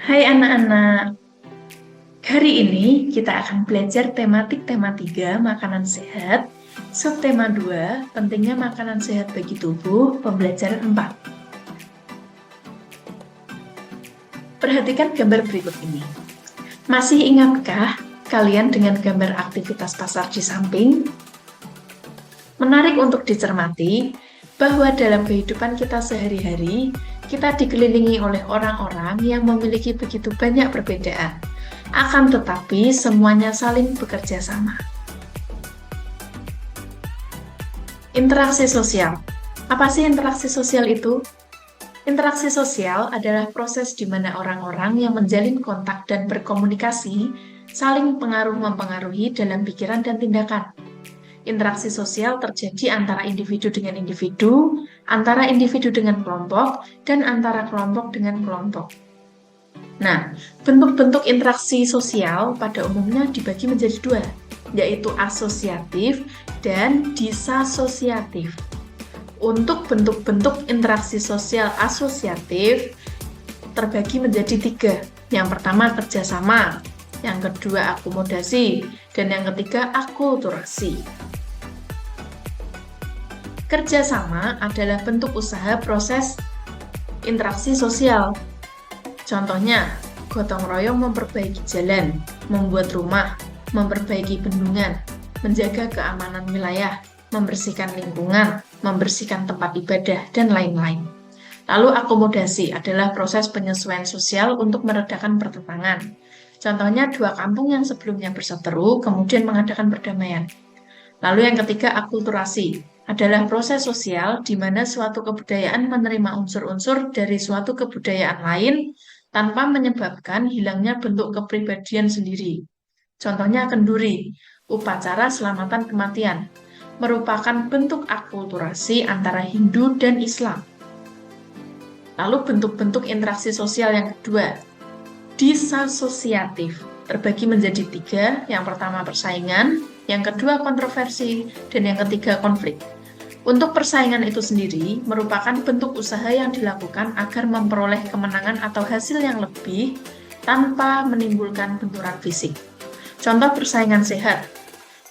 Hai anak-anak, hari ini kita akan belajar tematik tema 3, makanan sehat, subtema 2, pentingnya makanan sehat bagi tubuh, pembelajaran 4. Perhatikan gambar berikut ini. Masih ingatkah kalian dengan gambar aktivitas pasar di samping? Menarik untuk dicermati bahwa dalam kehidupan kita sehari-hari, kita dikelilingi oleh orang-orang yang memiliki begitu banyak perbedaan. Akan tetapi, semuanya saling bekerja sama. Interaksi sosial. Apa sih interaksi sosial itu? Interaksi sosial adalah proses di mana orang-orang yang menjalin kontak dan berkomunikasi saling pengaruh-mempengaruhi dalam pikiran dan tindakan. Interaksi sosial terjadi antara individu dengan individu, antara individu dengan kelompok, dan antara kelompok dengan kelompok. Nah, bentuk-bentuk interaksi sosial pada umumnya dibagi menjadi dua, yaitu asosiatif dan disasosiatif. Untuk bentuk-bentuk interaksi sosial asosiatif terbagi menjadi tiga. Yang pertama kerjasama, yang kedua akomodasi, dan yang ketiga akulturasi. Kerjasama adalah bentuk usaha proses interaksi sosial. Contohnya, gotong royong memperbaiki jalan, membuat rumah, memperbaiki bendungan, menjaga keamanan wilayah, membersihkan lingkungan, membersihkan tempat ibadah, dan lain-lain. Lalu akomodasi adalah proses penyesuaian sosial untuk meredakan pertentangan. Contohnya dua kampung yang sebelumnya berseteru kemudian mengadakan perdamaian. Lalu yang ketiga akulturasi adalah proses sosial di mana suatu kebudayaan menerima unsur-unsur dari suatu kebudayaan lain tanpa menyebabkan hilangnya bentuk kepribadian sendiri. Contohnya kenduri, upacara selamatan kematian, merupakan bentuk akulturasi antara Hindu dan Islam. Lalu bentuk-bentuk interaksi sosial yang kedua, disasosiatif, terbagi menjadi tiga. Yang pertama persaingan, yang kedua kontroversi, dan yang ketiga konflik. Untuk persaingan itu sendiri merupakan bentuk usaha yang dilakukan agar memperoleh kemenangan atau hasil yang lebih tanpa menimbulkan benturan fisik. Contoh persaingan sehat.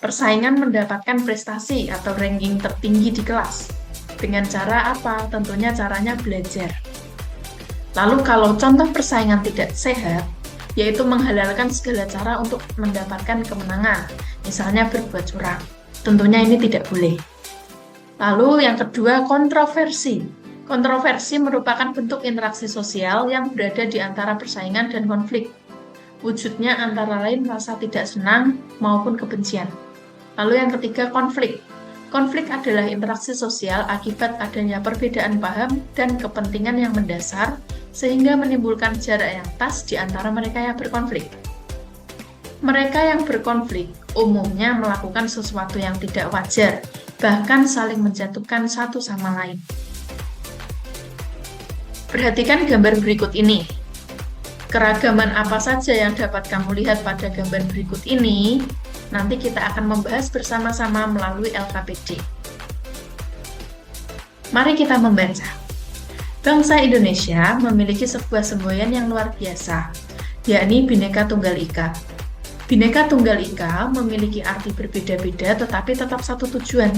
Persaingan mendapatkan prestasi atau ranking tertinggi di kelas. Dengan cara apa? Tentunya caranya belajar. Lalu kalau contoh persaingan tidak sehat, yaitu menghalalkan segala cara untuk mendapatkan kemenangan, misalnya berbuat curang. Tentunya ini tidak boleh. Lalu yang kedua, kontroversi. Kontroversi merupakan bentuk interaksi sosial yang berada di antara persaingan dan konflik. Wujudnya antara lain rasa tidak senang maupun kebencian. Lalu yang ketiga, konflik. Konflik adalah interaksi sosial akibat adanya perbedaan paham dan kepentingan yang mendasar sehingga menimbulkan jarak yang pas di antara mereka yang berkonflik. Mereka yang berkonflik umumnya melakukan sesuatu yang tidak wajar, bahkan saling menjatuhkan satu sama lain. Perhatikan gambar berikut ini. Keragaman apa saja yang dapat kamu lihat pada gambar berikut ini? Nanti kita akan membahas bersama-sama melalui LKPD. Mari kita membaca. Bangsa Indonesia memiliki sebuah semboyan yang luar biasa, yakni Bhinneka Tunggal Ika. Bhinneka Tunggal Ika memiliki arti berbeda-beda tetapi tetap satu tujuan,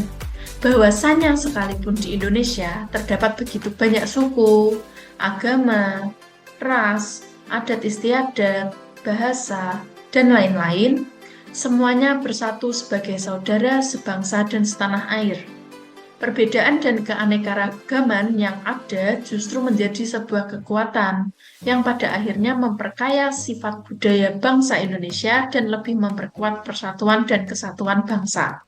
bahwasanya sekalipun di Indonesia terdapat begitu banyak suku, agama, ras, adat istiadat, bahasa, dan lain-lain, semuanya bersatu sebagai saudara, sebangsa, dan setanah air. Perbedaan dan keanekaragaman yang ada justru menjadi sebuah kekuatan yang pada akhirnya memperkaya sifat budaya bangsa Indonesia dan lebih memperkuat persatuan dan kesatuan bangsa.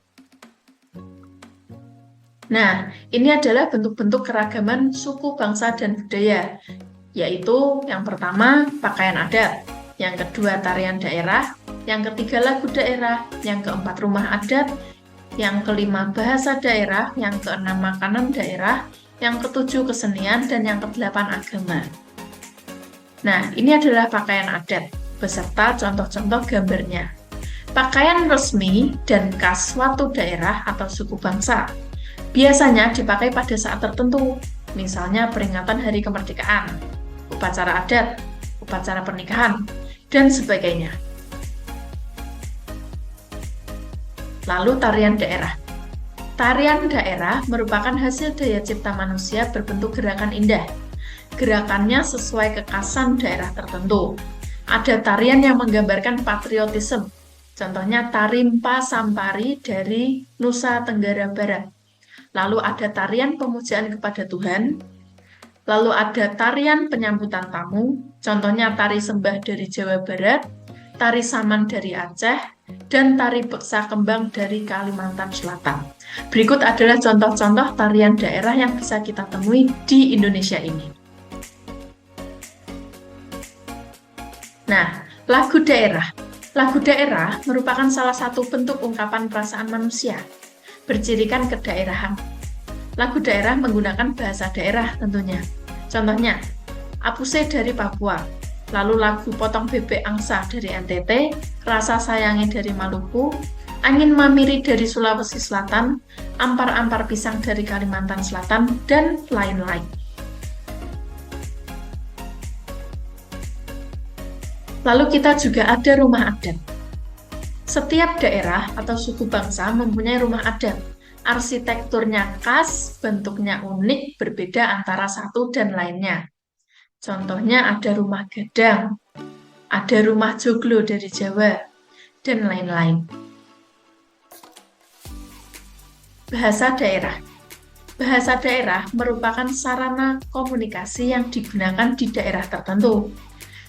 Nah, ini adalah bentuk-bentuk keragaman suku, bangsa, dan budaya, yaitu yang pertama pakaian adat, yang kedua tarian daerah, yang ketiga lagu daerah, yang keempat rumah adat, yang kelima bahasa daerah, yang keenam makanan daerah, yang ketujuh kesenian, dan yang kedelapan agama. Nah, ini adalah pakaian adat, beserta contoh-contoh gambarnya. Pakaian resmi dan khas suatu daerah atau suku bangsa biasanya dipakai pada saat tertentu, misalnya peringatan Hari Kemerdekaan, upacara adat, upacara pernikahan, dan sebagainya. Lalu tarian daerah. Tarian daerah merupakan hasil daya cipta manusia berbentuk gerakan indah. Gerakannya sesuai kekhasan daerah tertentu. Ada tarian yang menggambarkan patriotisme. Contohnya tari Mpa Sampari dari Nusa Tenggara Barat. Lalu ada tarian pemujaan kepada Tuhan. Lalu ada tarian penyambutan tamu. Contohnya tari sembah dari Jawa Barat, tari saman dari Aceh, dan tari beksa kembang dari Kalimantan Selatan. Berikut adalah contoh-contoh tarian daerah yang bisa kita temui di Indonesia ini. Nah, lagu daerah. Lagu daerah merupakan salah satu bentuk ungkapan perasaan manusia, bercirikan kedaerahan. Lagu daerah menggunakan bahasa daerah tentunya. Contohnya, Apuse dari Papua, lalu lagu Potong Bebek Angsa dari NTT, Rasa Sayangi dari Maluku, Angin Mamiri dari Sulawesi Selatan, Ampar-Ampar Pisang dari Kalimantan Selatan, dan lain-lain. Lalu kita juga ada rumah adat. Setiap daerah atau suku bangsa mempunyai rumah adat. Arsitekturnya khas, bentuknya unik, berbeda antara satu dan lainnya. Contohnya ada rumah Gadang, ada rumah Joglo dari Jawa, dan lain-lain. Bahasa daerah. Bahasa daerah merupakan sarana komunikasi yang digunakan di daerah tertentu.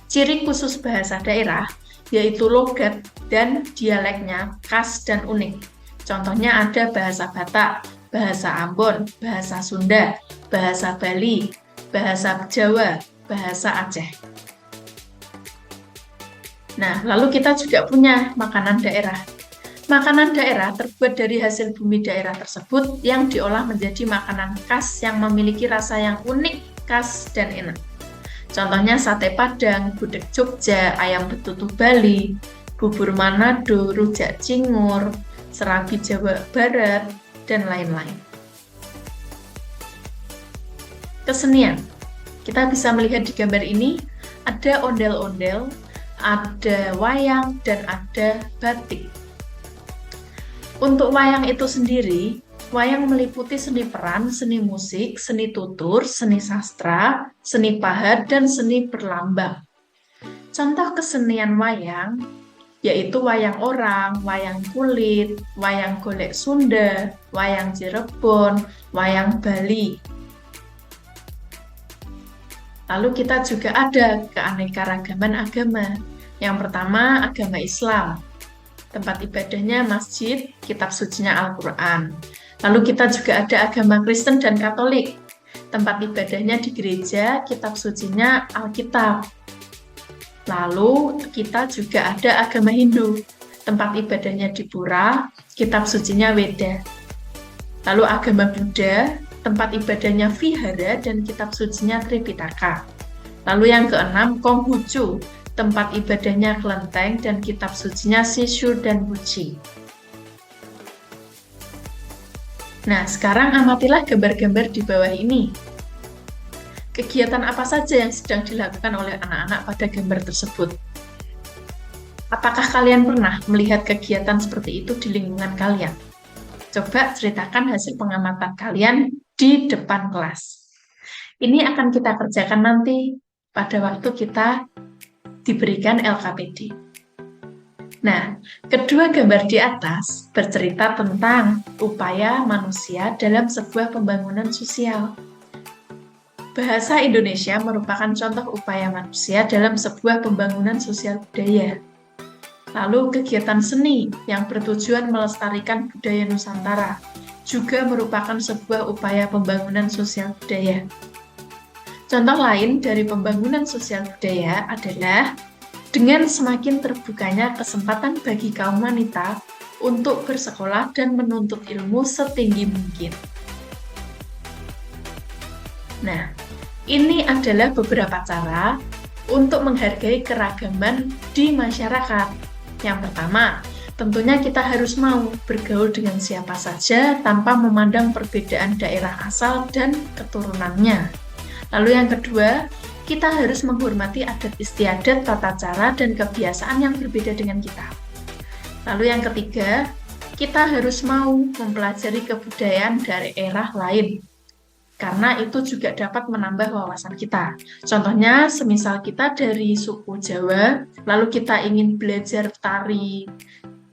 Ciri khusus bahasa daerah yaitu logat dan dialeknya khas dan unik. Contohnya ada bahasa Batak, bahasa Ambon, bahasa Sunda, bahasa Bali, bahasa Jawa, bahasa Aceh. Nah, lalu kita juga punya makanan daerah. Makanan daerah terbuat dari hasil bumi daerah tersebut yang diolah menjadi makanan khas yang memiliki rasa yang unik, khas, dan enak. Contohnya sate Padang, gudeg Jogja, ayam betutu Bali, bubur Manado, rujak cingur, serabi Jawa Barat, dan lain-lain. Kesenian. Kita bisa melihat di gambar ini, ada ondel-ondel, ada wayang, dan ada batik. Untuk wayang itu sendiri, wayang meliputi seni peran, seni musik, seni tutur, seni sastra, seni pahat, dan seni berlambang. Contoh kesenian wayang yaitu wayang orang, wayang kulit, wayang golek Sunda, wayang Cirebon, wayang Bali. Lalu kita juga ada keanekaragaman agama. Yang pertama, agama Islam. Tempat ibadahnya masjid, kitab sucinya Al-Quran. Lalu kita juga ada agama Kristen dan Katolik. Tempat ibadahnya di gereja, kitab sucinya Alkitab. Lalu kita juga ada agama Hindu. Tempat ibadahnya di pura, kitab sucinya Weda. Lalu agama Buddha, tempat ibadahnya Vihara dan kitab sucinya Tripitaka. Lalu yang keenam, Konghucu, tempat ibadahnya Kelenteng dan kitab sucinya Sishu dan Buci. Nah, sekarang amatilah gambar-gambar di bawah ini. Kegiatan apa saja yang sedang dilakukan oleh anak-anak pada gambar tersebut? Apakah kalian pernah melihat kegiatan seperti itu di lingkungan kalian? Coba ceritakan hasil pengamatan kalian di depan kelas. Ini akan kita kerjakan nanti pada waktu kita diberikan LKPD. Nah, kedua gambar di atas bercerita tentang upaya manusia dalam sebuah pembangunan sosial. Bahasa Indonesia merupakan contoh upaya manusia dalam sebuah pembangunan sosial budaya. Lalu kegiatan seni yang bertujuan melestarikan budaya Nusantara juga merupakan sebuah upaya pembangunan sosial budaya. Contoh lain dari pembangunan sosial budaya adalah dengan semakin terbukanya kesempatan bagi kaum wanita untuk bersekolah dan menuntut ilmu setinggi mungkin. Nah, ini adalah beberapa cara untuk menghargai keragaman di masyarakat. Yang pertama, tentunya kita harus mau bergaul dengan siapa saja tanpa memandang perbedaan daerah asal dan keturunannya. Lalu yang kedua, kita harus menghormati adat istiadat, tata cara, dan kebiasaan yang berbeda dengan kita. Lalu yang ketiga, kita harus mau mempelajari kebudayaan daerah lain, karena itu juga dapat menambah wawasan kita. Contohnya, semisal kita dari suku Jawa, lalu kita ingin belajar tari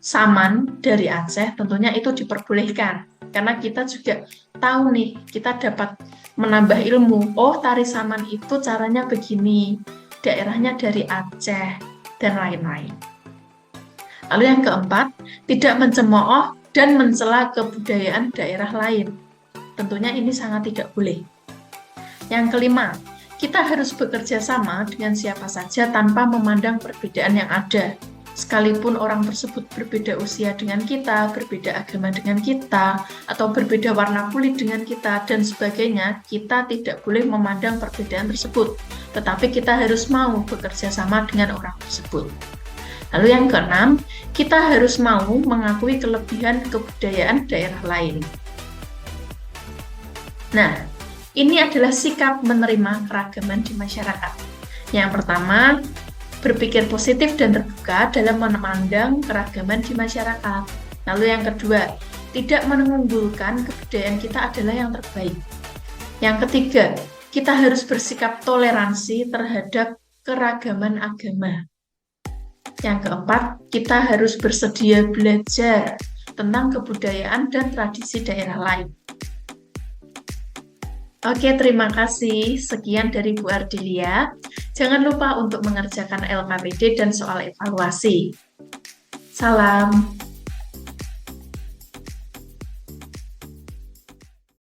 Saman dari Aceh, tentunya itu diperbolehkan. Karena kita juga tahu nih, kita dapat menambah ilmu. Oh, tari Saman itu caranya begini, daerahnya dari Aceh, dan lain-lain. Lalu yang keempat, tidak mencemooh dan mencela kebudayaan daerah lain. Tentunya ini sangat tidak boleh. Yang kelima, kita harus bekerja sama dengan siapa saja tanpa memandang perbedaan yang ada. Sekalipun orang tersebut berbeda usia dengan kita, berbeda agama dengan kita, atau berbeda warna kulit dengan kita, dan sebagainya, kita tidak boleh memandang perbedaan tersebut. Tetapi kita harus mau bekerja sama dengan orang tersebut. Lalu yang keenam, kita harus mau mengakui kelebihan kebudayaan daerah lain. Nah, ini adalah sikap menerima keragaman di masyarakat. Yang pertama, berpikir positif dan terbuka dalam memandang keragaman di masyarakat. Lalu yang kedua, tidak mengunggulkan kebudayaan kita adalah yang terbaik. Yang ketiga, kita harus bersikap toleransi terhadap keragaman agama. Yang keempat, kita harus bersedia belajar tentang kebudayaan dan tradisi daerah lain. Oke, terima kasih. Sekian dari Bu Ardelia. Jangan lupa untuk mengerjakan LKPD dan soal evaluasi. Salam.